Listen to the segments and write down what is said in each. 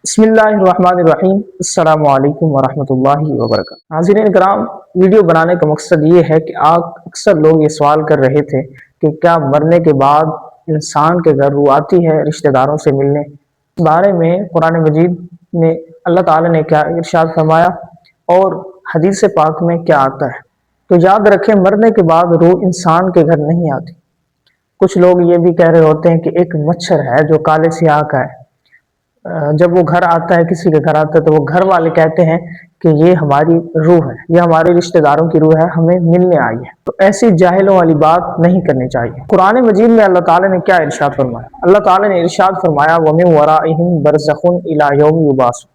بسم اللہ الرحمن الرحیم۔ السلام علیکم ورحمۃ اللہ وبرکاتہ۔ حاضرین کرام، ویڈیو بنانے کا مقصد یہ ہے کہ اکثر لوگ یہ سوال کر رہے تھے کہ کیا مرنے کے بعد انسان کے گھر روح آتی ہے رشتہ داروں سے ملنے؟ اس بارے میں قرآن مجید نے اللہ تعالی نے کیا ارشاد فرمایا اور حدیث پاک میں کیا آتا ہے؟ تو یاد رکھیں، مرنے کے بعد روح انسان کے گھر نہیں آتی۔ کچھ لوگ یہ بھی کہہ رہے ہوتے ہیں کہ ایک مچھر ہے جو کالے سیاہ کا ہے، جب وہ گھر آتا ہے، کسی کے گھر آتا ہے، تو وہ گھر والے کہتے ہیں کہ یہ ہماری روح ہے، یہ ہمارے رشتہ داروں کی روح ہے، ہمیں ملنے آئی ہے۔ تو ایسی جاہلوں والی بات نہیں کرنی چاہیے۔ قرآن مجید میں اللہ تعالی نے کیا ارشاد فرمایا؟ اللہ تعالی نے ارشاد فرمایا وَمِن وَرَائِهِمْ بَرْزَخٌ إِلَى يَوْمِ يُبْعَثُونَ۔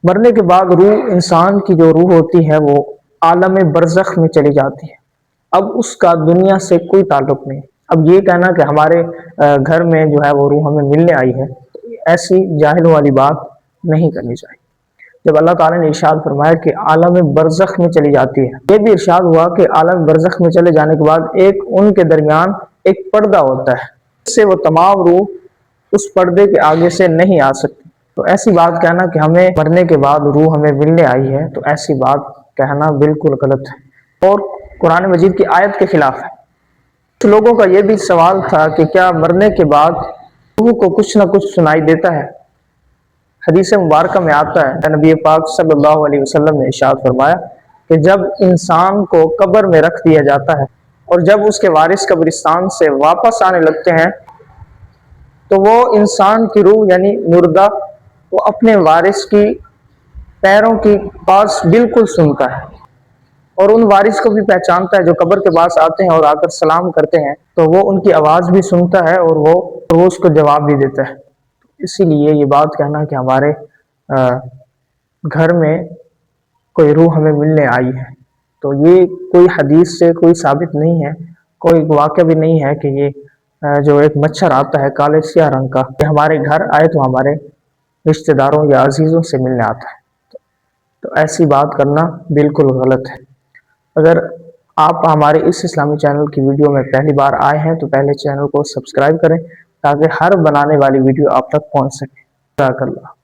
مرنے کے بعد روح، انسان کی جو روح ہوتی ہے، وہ عالم برزخ میں چلی جاتی ہے۔ اب اس کا دنیا سے کوئی تعلق نہیں۔ اب یہ کہنا کہ ہمارے گھر میں جو ہے وہ روح ہمیں ملنے آئی ہے، ایسی جاہلوں والی بات نہیں کرنی چاہیے۔ جب اللہ تعالیٰ نے ارشاد فرمایا کہ عالم برزخ میں چلی جاتی ہے، یہ بھی ارشاد ہوا کہ عالم برزخ میں چلے جانے کے بعد ان کے درمیان ایک پردہ ہوتا ہے، اس سے وہ تمام روح اس پردے کے آگے سے نہیں آ سکتی۔ تو ایسی بات کہنا کہ ہمیں مرنے کے بعد روح ہمیں ملنے آئی ہے، تو ایسی بات کہنا بالکل غلط ہے اور قرآن مجید کی آیت کے خلاف ہے۔ کچھ لوگوں کا یہ بھی سوال تھا کہ کیا مرنے کے بعد روح کو کچھ نہ کچھ سنائی دیتا ہے؟ حدیث مبارکہ میں آتا ہے، نبی پاک صلی اللہ علیہ وسلم نے ارشاد فرمایا کہ جب انسان کو قبر میں رکھ دیا جاتا ہے اور جب اس کے وارث قبرستان سے واپس آنے لگتے ہیں، تو وہ انسان کی روح یعنی مردہ وہ اپنے وارث کی پیروں کی پاس بالکل سنتا ہے اور ان وارث کو بھی پہچانتا ہے جو قبر کے پاس آتے ہیں اور آ کر سلام کرتے ہیں، تو وہ ان کی آواز بھی سنتا ہے اور وہ اس کو جواب بھی دیتا ہے۔ اسی لیے یہ بات کہنا کہ ہمارے گھر میں کوئی روح ہمیں ملنے آئی ہے، تو یہ کوئی حدیث سے کوئی ثابت نہیں ہے، کوئی واقعہ بھی نہیں ہے کہ یہ جو ایک مچھر آتا ہے کالے سیاہ رنگ کا، کہ ہمارے گھر آئے تو ہمارے رشتہ داروں یا عزیزوں سے ملنے آتا ہے۔ تو ایسی بات کرنا بالکل غلط ہے۔ اگر آپ ہمارے اس اسلامی چینل کی ویڈیو میں پہلی بار آئے ہیں تو پہلے چینل کو سبسکرائب کریں تاکہ ہر بنانے والی ویڈیو آپ تک پہنچ سکے۔ جزاک اللہ۔